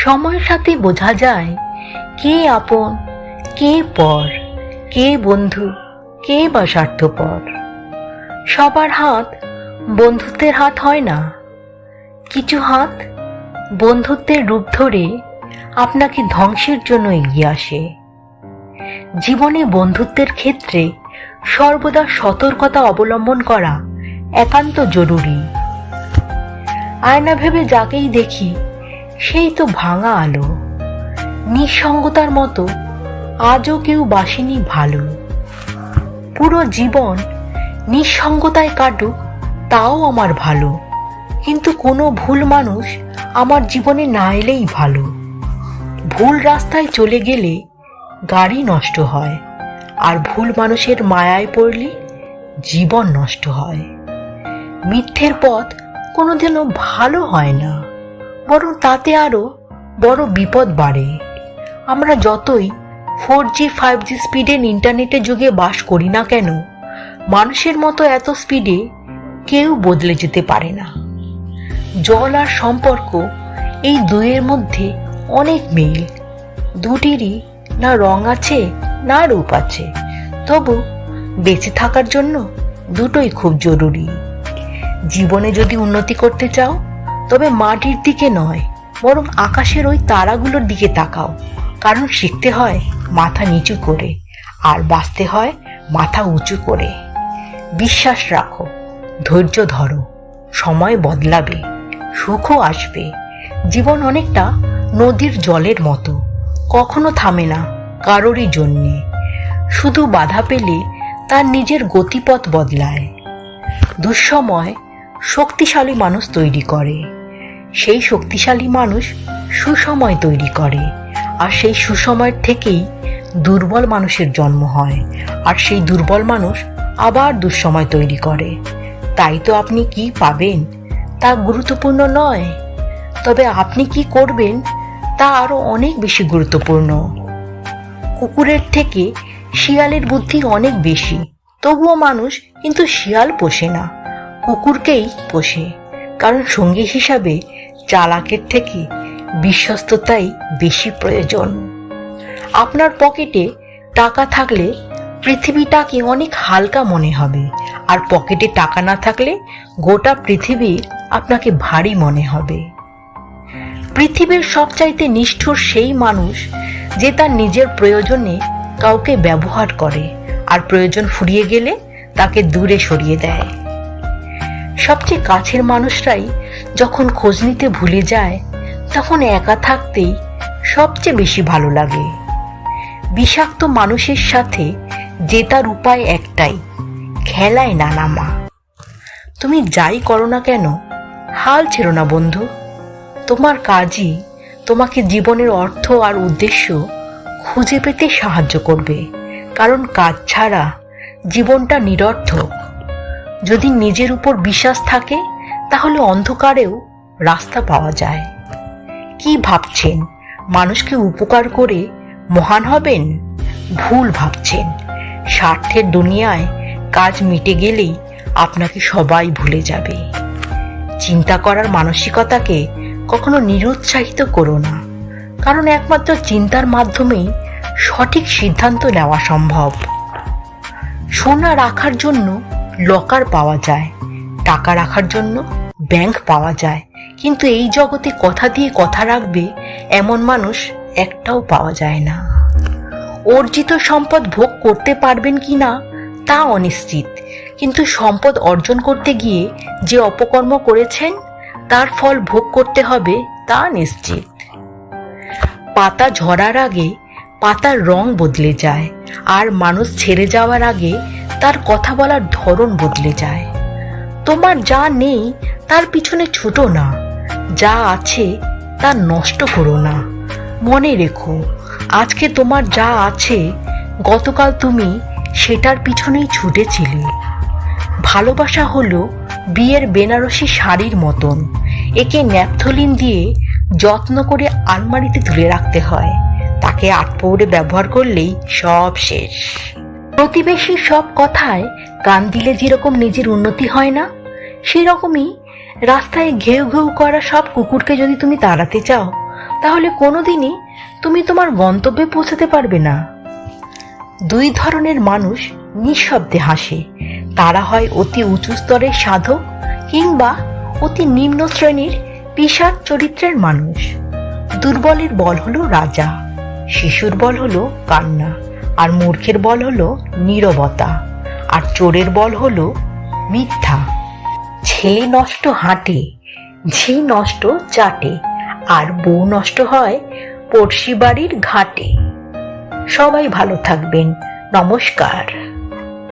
সময়ের সাথে বোঝা যায় কে আপন, কে পর, কে বন্ধু, কে বা স্বার্থপর। সবার হাত বন্ধুত্বের হাত হয় না। কিছু হাত বন্ধুত্বের রূপ ধরে আপনাকে ধ্বংসের জন্য এগিয়ে আসে। জীবনে বন্ধুত্বের ক্ষেত্রে সর্বদা সতর্কতা অবলম্বন করা একান্ত জরুরি। আয়না ভেবে যাকেই দেখি সেই তো ভাঙা আলো। নিঃসঙ্গতার মতো আজও কেউ বাসেনি ভালো। পুরো জীবন নিঃসঙ্গতায় কাটুক তাও আমার ভালো, কিন্তু কোনো ভুল মানুষ আমার জীবনে না এলেই ভালো। ভুল রাস্তায় চলে গেলে গাড়ি নষ্ট হয়, আর ভুল মানুষের মায়ায় পড়লে জীবন নষ্ট হয়। মিথ্যের পথ কোনোদিনও ভালো হয় না, বরং তাতে আরো বড় বিপদ বাড়ে। আমরা যতই 4G 5G স্পিডের ইন্টারনেটের যুগে বাস করি না কেন, মানুষের মতো এত স্পিডে কেউ বদলে যেতে পারে না। জল আর সম্পর্ক, এই দুইয়ের মধ্যে অনেক মিল। দুটিরই না রং আছে না রূপ আছে, তবু বেঁচে থাকার জন্য দুটোই খুব জরুরি। জীবনে যদি উন্নতি করতে চাও তবে মাটির দিকে নয়, বরং আকাশের ওই তারাগুলোর দিকে তাকাও। কারণ শিখতে হয় মাথা নিচু করে, আর বাঁচতে হয় মাথা উঁচু করে। বিশ্বাস রাখো, ধৈর্য ধরো, সময় বদলাবে, সুখও আসবে। জীবন অনেকটা নদীর জলের মতো, কখনো থামে না কারোরই জন্যে। শুধু বাধা পেলে তার নিজের গতিপথ বদলায়। দুঃসময় শক্তিশালী মানুষ তৈরি করে, সেই শক্তিশালী মানুষ সুসময় তৈরি করে, আর সেই সুসময়ের থেকেই দুর্বল মানুষের জন্ম হয়, আর সেই দুর্বল মানুষ আবার দুঃসময় তৈরি করে। তাই তো আপনি কি পাবেন তা গুরুত্বপূর্ণ নয়, তবে আপনি কি করবেন তা আরো অনেক বেশি গুরুত্বপূর্ণ। কুকুরের থেকে শিয়ালের বুদ্ধি অনেক বেশি, তবুও মানুষ কিন্তু শিয়াল পোষে না, কুকুরকেই পোষে। কারণ সঙ্গী হিসাবে চালাকের থেকে বিশ্বস্ততাই বেশি প্রয়োজন। আপনার পকেটে টাকা থাকলে পৃথিবীটাকে অনেক হালকা মনে হবে, আর পকেটে টাকা না থাকলে গোটা পৃথিবী আপনাকে ভারী মনে হবে। পৃথিবীর সবচাইতে নিষ্ঠুর সেই মানুষ যে তার নিজের প্রয়োজনে কাউকে ব্যবহার করে, আর প্রয়োজন ফুরিয়ে গেলে তাকে দূরে সরিয়ে দেয়। সবচেয়ে কাছের মানুষরাই যখন খোঁজ নিতে ভুলে যায়, তখন একা থাকতেই সবচেয়ে বেশি ভালো লাগে। বিষাক্ত মানুষের সাথে জেতার উপায় একটাই, খেলায় না নামা। তুমি যাই করো না কেন, হাল ছেড়ো না বন্ধু। তোমার কাজই তোমাকে জীবনের অর্থ আর উদ্দেশ্য খুঁজে পেতে সাহায্য করবে। কারণ কাজ ছাড়া জীবনটা নিরর্থক। যদি নিজের উপর বিশ্বাস থাকে, তাহলে অন্ধকারেও রাস্তা পাওয়া যায়। কি ভাবছেন মানুষকে উপকার করে মহান হবেন? ভুল ভাবছেন। স্বার্থের দুনিয়ায় কাজ মিটে গেলেই আপনাকে সবাই ভুলে যাবে। চিন্তা করার মানসিকতাকে কখনো নিরুৎসাহিত করো না, কারণ একমাত্র চিন্তার মাধ্যমেই সঠিক সিদ্ধান্ত নেওয়া সম্ভব। সোনা রাখার জন্য লকার পাওয়া যায়, টাকা রাখার জন্য ব্যাংক পাওয়া যায়, কিন্তু এই জগতে কথা দিয়ে কথা রাখবে এমন মানুষ একটাও পাওয়া যায় না। অর্জিত সম্পদ ভোগ করতে পারবেন কিনা তা অনিশ্চিত, কিন্তু সম্পদ অর্জন করতে গিয়ে যে অপকর্ম করেছেন তার ফল ভোগ করতে হবে তা নিশ্চিত। পাতা ঝরার আগে পাতার রং বদলে যায়, আর মানুষ ছেড়ে যাওয়ার আগে তার কথা বলার ধরন বদলে যায়। তোমার যা নেই তার পিছনে ছুটো না, যা আছে তা নষ্ট করো না। মনে রেখো, আজকে তোমার যা আছে গতকাল তুমি সেটার পিছনেই ছুটেছিলে। ভালোবাসা হলো বিয়ের বেনারসি শাড়ির মতন, একে ন্যাপথলিন দিয়ে যত্ন করে আলমারিতে তুলে রাখতে হয়, তাকে আটপৌরে ব্যবহার করলেই সব শেষ। প্রতিবেশীর সব কথায় কান দিলে যেরকম নিজের উন্নতি হয় না, সেরকমই রাস্তায় ঘেউ ঘেউ করা সব কুকুরকে যদি তুমি তাড়াতে চাও, তাহলে কোনোদিনই তুমি তোমার গন্তব্যে পৌঁছাতে পারবে না। দুই ধরনের মানুষ নিঃশব্দে হাসে, তারা হয় অতি উঁচু স্তরের সাধক কিংবা অতি নিম্ন শ্রেণীর পিশাচ চরিত্রের মানুষ। দুর্বলের বল হলো রাজা, শিশুর বল হলো কান্না, আর মূর্খের বল হলো নীরবতা, আর চোরের বল হলো মিথ্যা। ছেলে নষ্ট হাঁটে, ঝি নষ্ট চাটে, আর বউ নষ্ট হয় পড়শি বাড়ির ঘাটে। সবাই ভালো থাকবেন। নমস্কার।